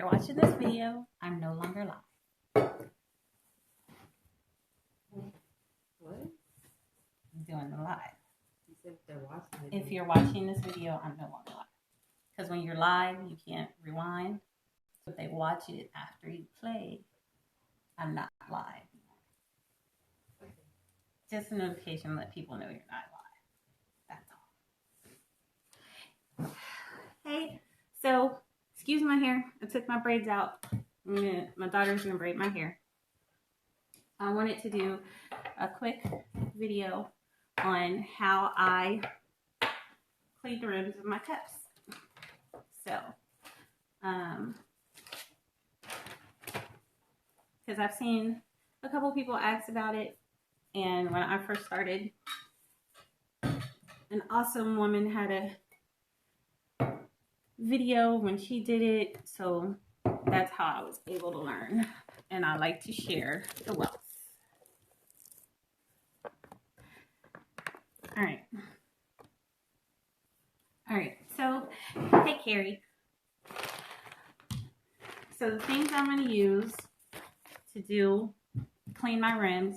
you're watching this video, I'm no longer live. What? I'm doing the live. You said if they're watching it. If you're watching this video, I'm no longer live. Because when you're live, you can't rewind. So if they watch it after you play, I'm not live. Okay. Just a notification to let people know you're not live. That's all. Hey, so excuse my hair. I took my braids out. My daughter's gonna braid my hair. I wanted to do a quick video on how I clean the rims of my cups. So, because I've seen a couple people ask about it, and when I first started, an awesome woman had a video when she did it, so that's how I was able to learn, and I like to share the wealth. All right, so hey Carrie. So the things I'm going to use to clean my rims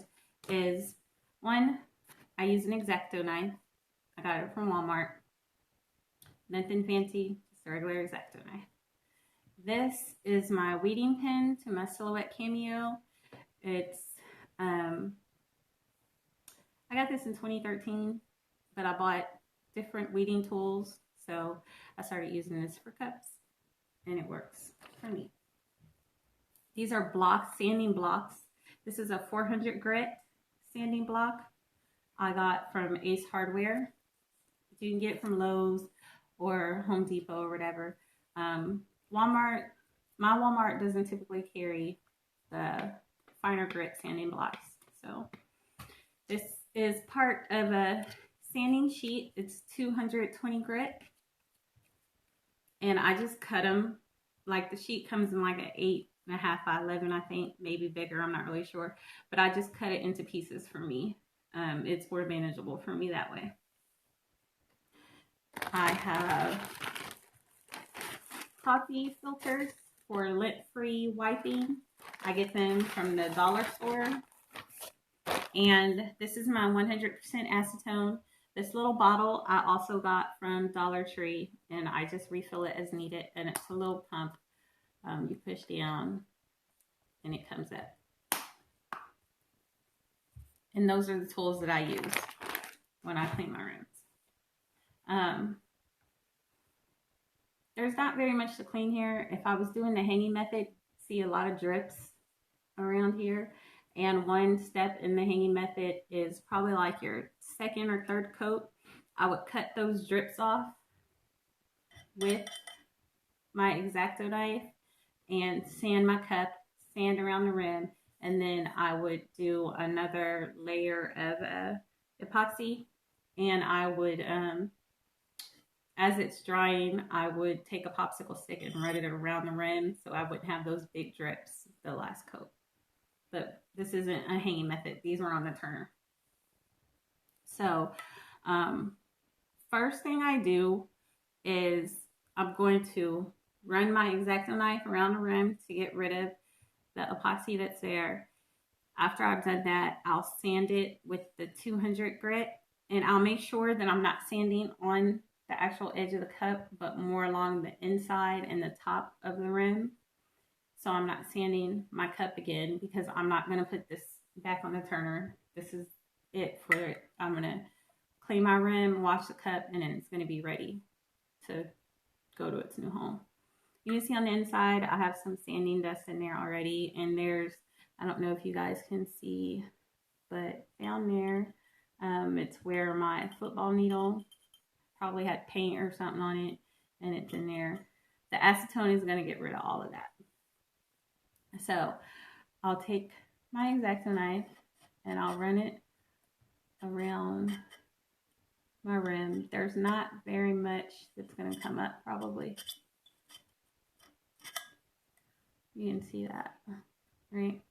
is, one, I use an X-Acto knife. I got it from Walmart. Nothing fancy, just a regular X-Acto knife. This is my weeding pin to my Silhouette Cameo. It's, I got this in 2013, but I bought different weeding tools, so I started using this for cups, and it works for me. These are blocks, sanding blocks. This is a 400 grit sanding block I got from Ace Hardware. You can get it from Lowe's or Home Depot or whatever. Walmart, my Walmart doesn't typically carry the finer grit sanding blocks. So this is part of a sanding sheet. It's 220 grit. And I just cut them, like the sheet comes in like an 8.5 by 11, I think, maybe bigger, I'm not really sure. But I just cut it into pieces for me. It's more manageable for me that way. I have coffee filters for lint-free wiping. I get them from the dollar store. And this is my 100% acetone. This little bottle I also got from Dollar Tree, and I just refill it as needed. And it's a little pump. You push down and it comes up. And those are the tools that I use when I clean my rims. There's not very much to clean here. If I was doing the hanging method, see a lot of drips around here. And one step in the hanging method is probably like your second or third coat. I would cut those drips off with my X-Acto knife and sand my cup, sand around the rim, and then I would do another layer of epoxy, and I would, as it's drying, I would take a popsicle stick and rub it around the rim so I wouldn't have those big drips the last coat. But this isn't a hanging method. These were on the turner. So, first thing I do is I'm going to run my X-Acto knife around the rim to get rid of the epoxy that's there. After I've done that, I'll sand it with the 200 grit, and I'll make sure that I'm not sanding on the actual edge of the cup, but more along the inside and the top of the rim. So I'm not sanding my cup again, because I'm not going to put this back on the turner. This is it for it. I'm going to clean my rim, wash the cup, and then it's going to be ready to go to its new home. You can see on the inside, I have some sanding dust in there already. And there's, I don't know if you guys can see, but down there, it's where my football needle probably had paint or something on it, and it's in there. The acetone is going to get rid of all of that. So I'll take my X-Acto knife and I'll run it around my rim. There's not very much that's going to come up probably. You can see that, right?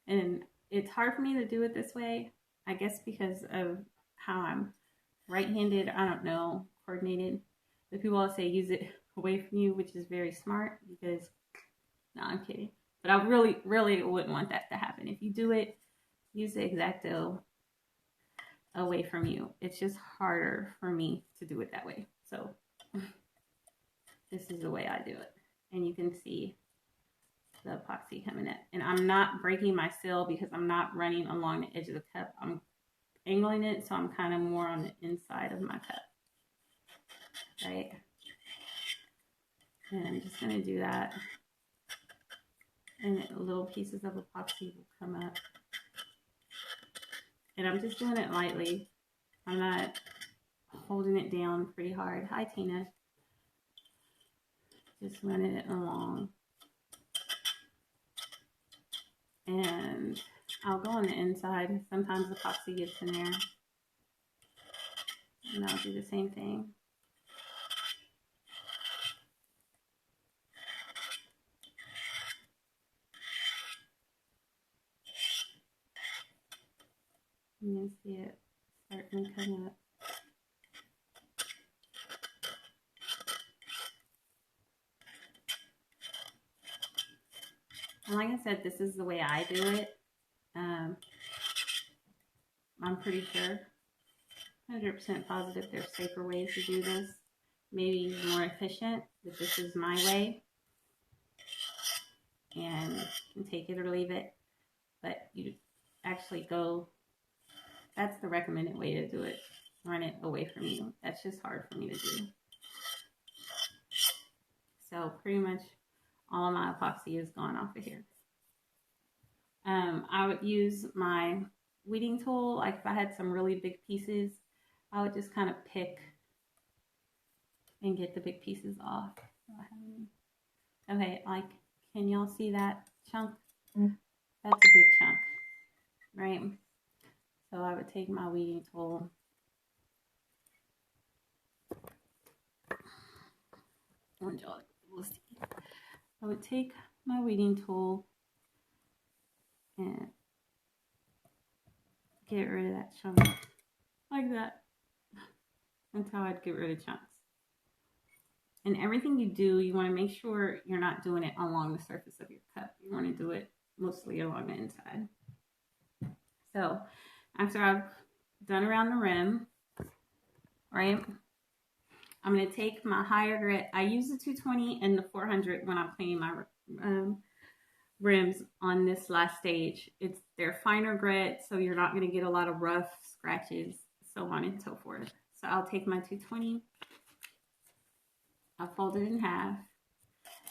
And it's hard for me to do it this way, I guess because of how I'm right-handed. I don't know, coordinated. The people all say use it away from you, which is very smart, because No, I'm kidding. But I really, really wouldn't want that to happen. If you do it, use the X-Acto away from you. It's just harder for me to do it that way. So this is the way I do it. And you can see the epoxy coming in. And I'm not breaking my seal because I'm not running along the edge of the cup. I'm angling it so I'm kind of more on the inside of my cup. Right? And I'm just going to do that. And little pieces of epoxy will come up. And I'm just doing it lightly. I'm not holding it down pretty hard. Hi, Tina. Just running it along. And I'll go on the inside. Sometimes epoxy gets in there. And I'll do the same thing. You can see it starting to come up. And like I said, this is the way I do it. I'm pretty sure, 100% positive there's safer ways to do this. Maybe more efficient, but this is my way. And you can take it or leave it. But you actually go, that's the recommended way to do it. Run it away from you. That's just hard for me to do. So pretty much all of my epoxy is gone off of here. I would use my weeding tool. Like if I had some really big pieces, I would just kind of pick and get the big pieces off. Okay, like, can y'all see that chunk? That's a big chunk, right? So I would take my weeding tool. I would take my weeding tool and get rid of that chunk like that. That's how I'd get rid of chunks. And everything you do, you want to make sure you're not doing it along the surface of your cup. You want to do it mostly along the inside. So after I've done around the rim, right, I'm going to take my higher grit. I use the 220 and the 400 when I'm cleaning my rims on this last stage. They're finer grit, so you're not going to get a lot of rough scratches, so on and so forth. So I'll take my 220, I'll fold it in half,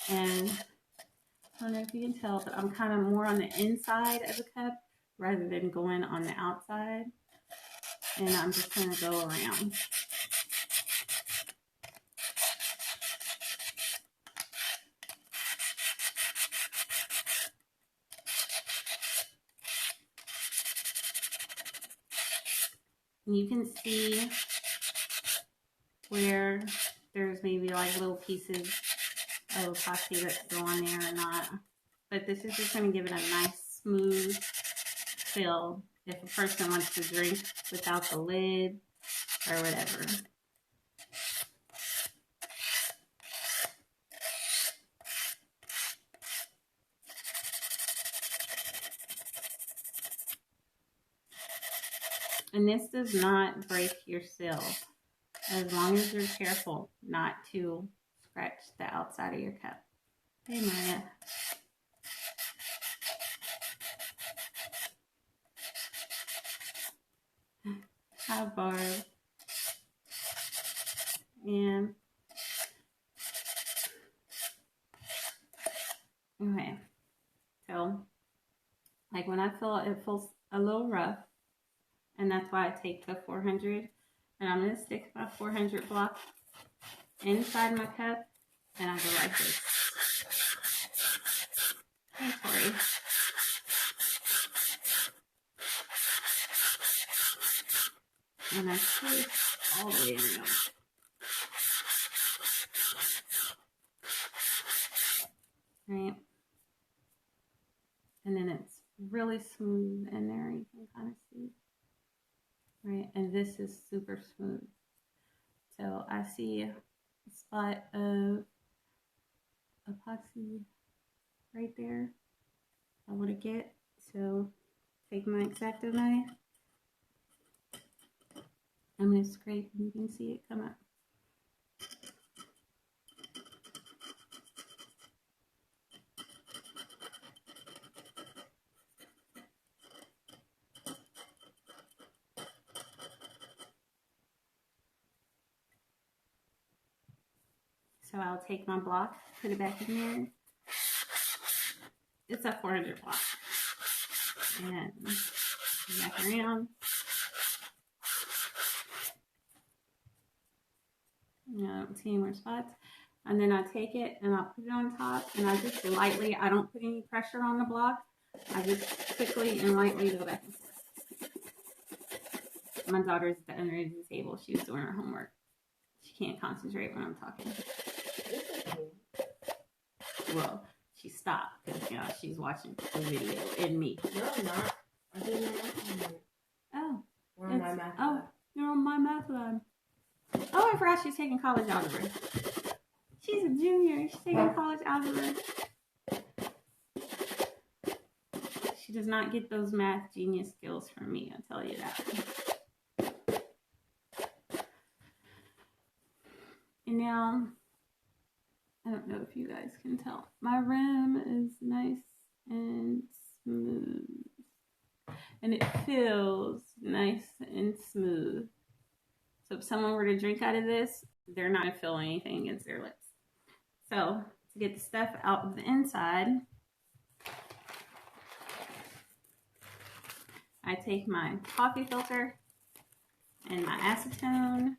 and I don't know if you can tell, but I'm kind of more on the inside of the cup rather than going on the outside. And I'm just going to go around. And you can see where there's maybe like little pieces of epoxy that's still on there or not. But this is just going to give it a nice smooth fill if a person wants to drink without the lid or whatever. And this does not break your seal, as long as you're careful not to scratch the outside of your cup. Hey, Maya. Hi, Barb. And okay, so like when I feel it feels a little rough, and that's why I take the 400, and I'm going to stick my 400 block inside my cup, and I go like this. Hey, Tori. And I push all the way around. Right? And then it's really smooth in there, you can kind of see. Right? And this is super smooth. So I see a spot of epoxy right there I want to get. So take my X-Acto knife. I'm going to scrape and you can see it come up. So I'll take my block, put it back in there. It's a 400 block. And back around. I don't see any more spots. And then I take it and I'll put it on top and I just lightly, I don't put any pressure on the block. I just quickly and lightly go back and forth. My daughter's under the table. She was doing her homework. She can't concentrate when I'm talking. Well, she stopped because you know, she's watching the video and me. No, I'm not. I did my math. Oh. We're on my math Oh, lab. you're on my math lab. Oh, I forgot she's taking college algebra. She's a junior. She's taking college algebra. She does not get those math genius skills from me, I'll tell you that. And now, I don't know if you guys can tell, my rim is nice and smooth. And it feels nice and smooth. So if someone were to drink out of this, they're not going to feel anything against their lips. So to get the stuff out of the inside, I take my coffee filter and my acetone,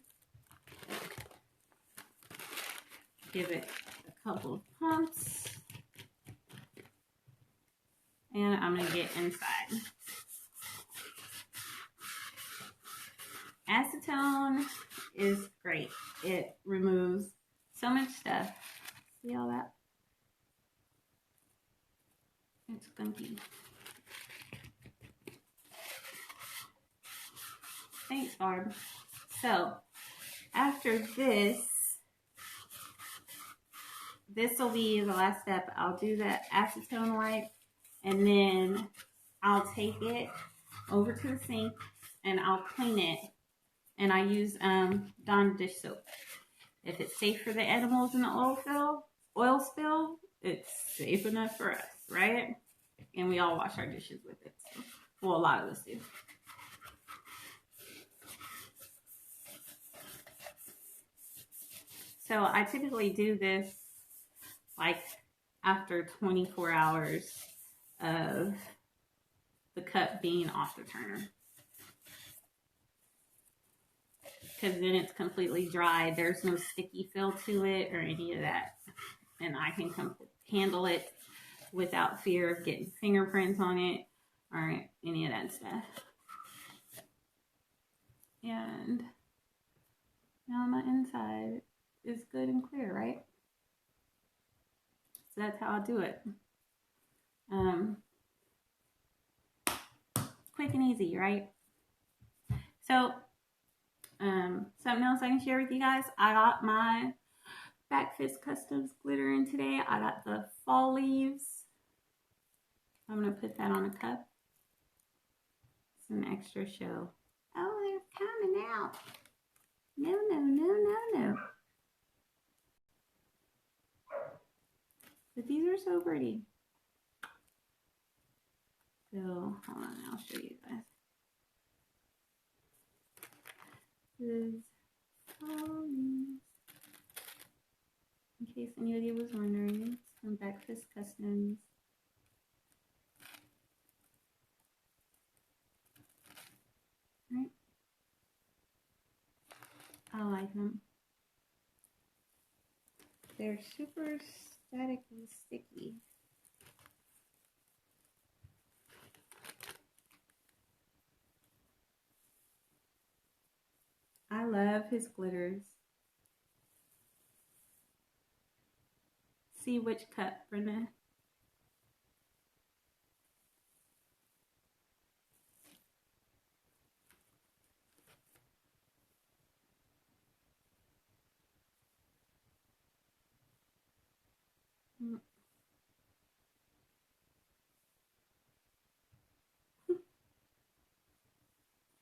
give it a couple of pumps, and I'm going to get inside. Acetone is great. It removes so much stuff. See all that? It's gunky. Thanks, Barb. So, after this will be the last step. I'll do the acetone wipe, and then I'll take it over to the sink, and I'll clean it. And I use Dawn dish soap. If it's safe for the animals in the oil spill, it's safe enough for us, right? And we all wash our dishes with it. So, well, a lot of us do. So I typically do this like after 24 hours of the cup being off the turner. Because then it's completely dry. There's no sticky feel to it or any of that. And I can handle it without fear of getting fingerprints on it or any of that stuff. And now my inside is good and clear, right? So that's how I'll do it. Quick and easy, right? So, something else I can share with you guys. I got my Back Fist Customs glitter in today. I got the fall leaves. I'm going to put that on a cup. It's an extra show. Oh, they're coming out. No, no, no, no, no. But these are so pretty. So, hold on, I'll show you guys. This is fall leaves. In case anybody was wondering, it's from Back Fist Customs. Right? I like them. They're super staticky sticky. I love his glitters. See which cup, Brenda?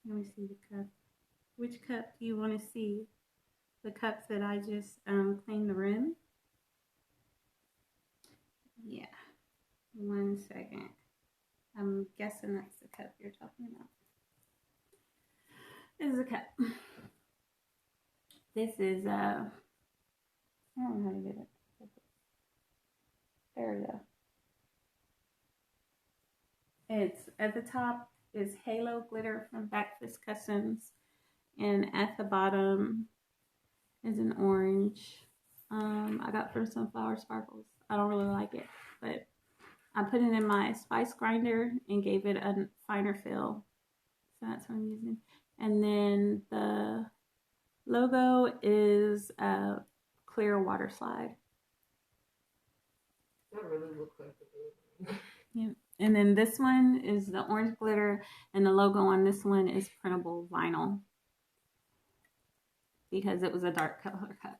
Let me see the cup. Which cup do you want to see? The cup that I just cleaned the rim? Yeah. 1 second. I'm guessing that's the cup you're talking about. This is a cup. This is I don't know how to get it. There we go. It's at the top is Halo glitter from Backfist Customs, and at the bottom is an orange. I got from Sunflower Sparkles. I don't really like it, but I put it in my spice grinder and gave it a finer fill. So that's what I'm using. And then the logo is a clear water slide. That really looks like the good. Yeah. And then this one is the orange glitter, and the logo on this one is printable vinyl because it was a dark color cup.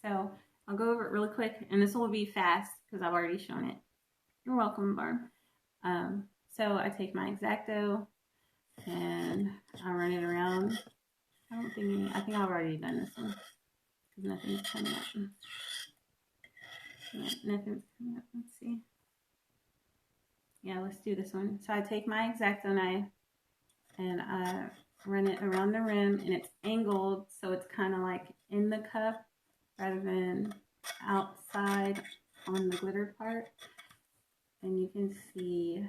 So I'll go over it really quick, and this will be fast because I've already shown it. You're welcome, Barb. So I take my X-Acto and I run it around. I think I've already done this one because nothing's coming up. Yeah, nothing's coming up. Let's see. Yeah, let's do this one. So I take my X-Acto knife and I run it around the rim, and it's angled so it's kind of like in the cup rather than outside on the glitter part. And you can see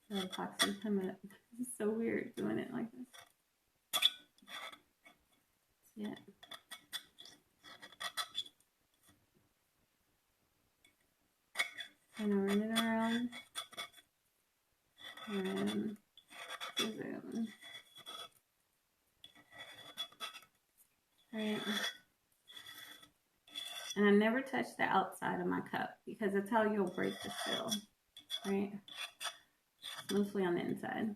the epoxy come up. It's so weird doing it like this. Yeah. And I run it around. And zoom. Right. And I never touch the outside of my cup because that's how you'll break the seal. Right? It's mostly on the inside.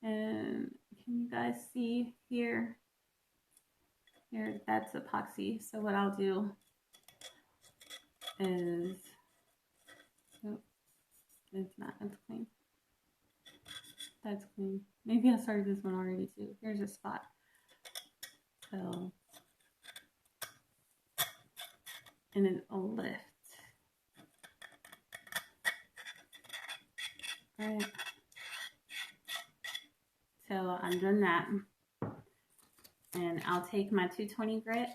And can you guys see here? Here, that's epoxy. So what I'll do is, oh, it's not, it's clean. That's clean. Maybe I started this one already too. Here's a spot. So, and then a lift. Right. So I'm done that. And I'll take my 220 grit.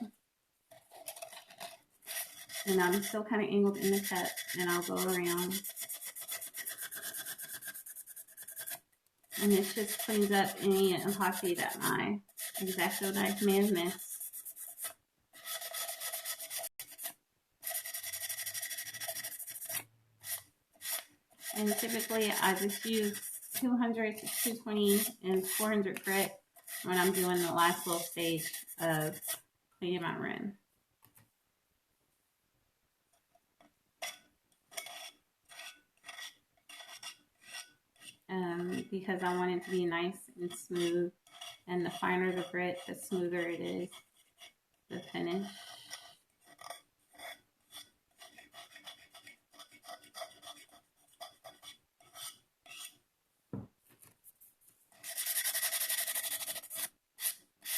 And I'm still kind of angled in the cup. And I'll go around. And this just cleans up any epoxy that my X-Acto knife may have missed. And typically I just use 200 to 220 and 400 grit when I'm doing the last little stage of cleaning my rim. Because I want it to be nice and smooth, and the finer the grit, the smoother it is, the finish.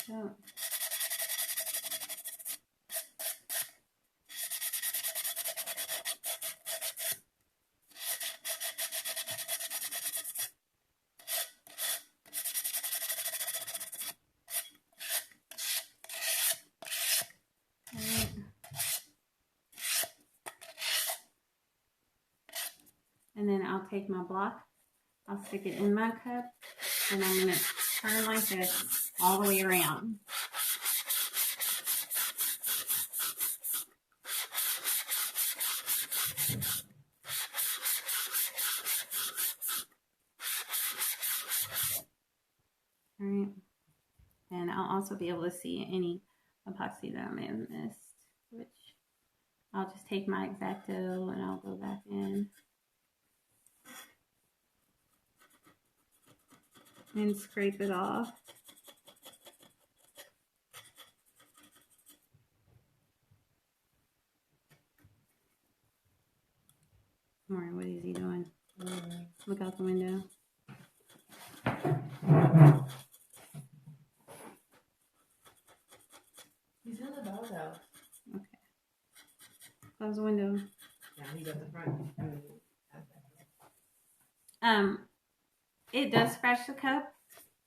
So, and then I'll take my block, I'll stick it in my cup, and I'm going to turn like this all the way around. All right. And I'll also be able to see any epoxy that I may have missed, which I'll just take my X-Acto and I'll go back in and scrape it off. Alright, what is he doing? He's in the doghouse. Okay. Close the window. Yeah, he's at the front. It does scratch the cup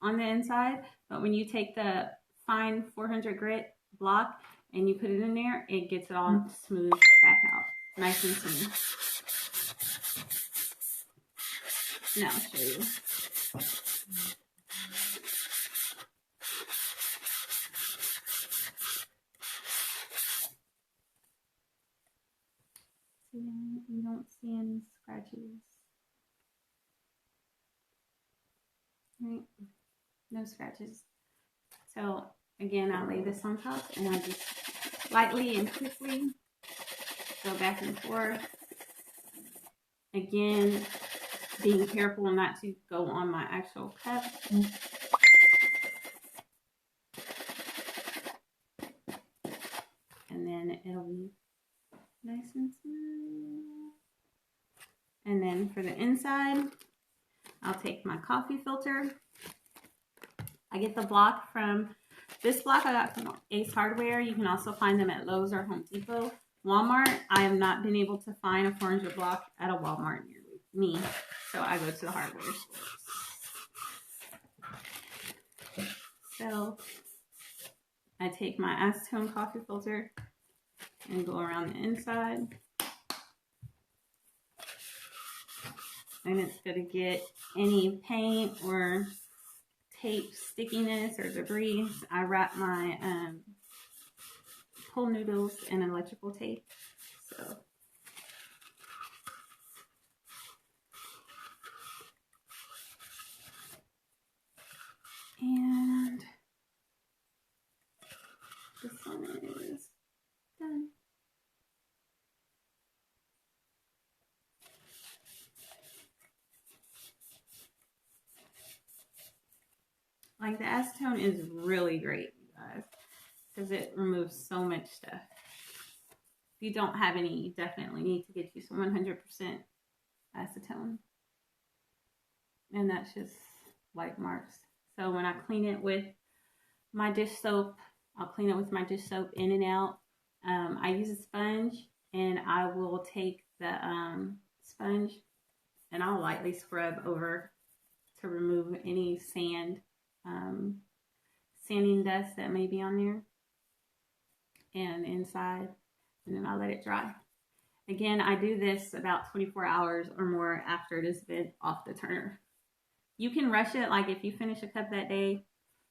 on the inside, but when you take the fine 400 grit block and you put it in there, it gets it all smooth back out. Nice and smooth. Now I'll show you. See, you don't see any scratches. Right? No scratches. So again, I lay this on top and I just lightly and quickly go back and forth. Again, being careful not to go on my actual cup. And then it'll be nice and smooth. And then for the inside, I'll take my coffee filter. I get the block from, this block I got from Ace Hardware. You can also find them at Lowe's or Home Depot. Walmart, I have not been able to find a 400 block at a Walmart near me. So I go to the hardware stores. So I take my acetone coffee filter and go around the inside. And it's going to get any paint or tape stickiness or debris. I wrap my pool noodles in electrical tape. So and this one is done. Like, the acetone is really great, you guys, because it removes so much stuff. If you don't have any, you definitely need to get you some 100% acetone. And that's just white marks. So when I clean it with my dish soap, I'll clean it with my dish soap in and out. I use a sponge, and I will take the sponge and I'll lightly scrub over to remove any sand, sanding dust that may be on there and inside, and then I'll let it dry. Again, I do this about 24 hours or more after it has been off the turner. You can rush it, like if you finish a cup that day,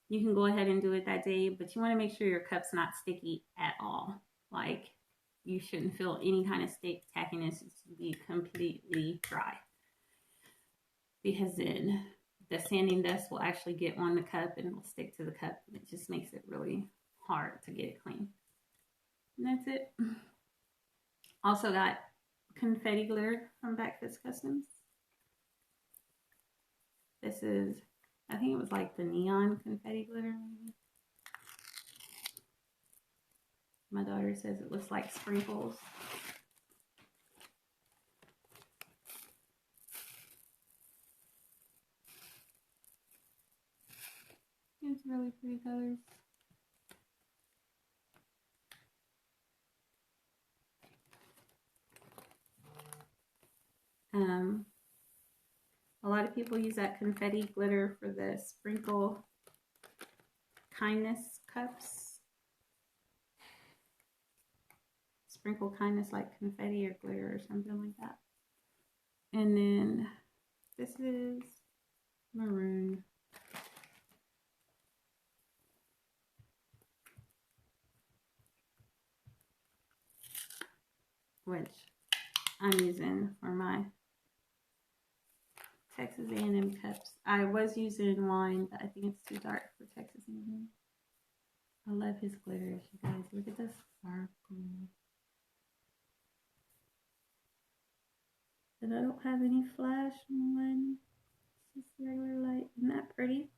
you can go ahead and do it that day, but you want to make sure your cup's not sticky at all. Like, you shouldn't feel any kind of stick tackiness. It should be completely dry, because then the sanding dust will actually get on the cup and it will stick to the cup. It just makes it really hard to get it clean. And that's it. Also got confetti glitter from Backfist Customs. This is, I think it was like the neon confetti glitter. My daughter says it looks like sprinkles. It's really pretty colors. A lot of people use that confetti glitter for the sprinkle kindness cups. Sprinkle kindness like confetti or glitter or something like that. And then this is maroon. Which I'm using for my Texas A&M cups. I was using wine, but I think it's too dark for Texas A&M. I love his glitters, you guys. Look at this sparkle. And I don't have any flash on. It's just regular light. Isn't that pretty?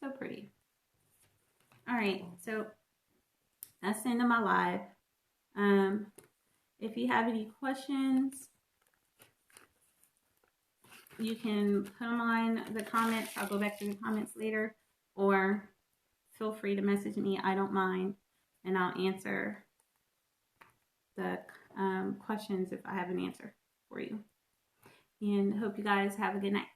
So pretty. Alright, so that's the end of my live. If you have any questions, you can put them on the comments. I'll go back to the comments later, or feel free to message me. I don't mind, and I'll answer the questions if I have an answer for you. And hope you guys have a good night.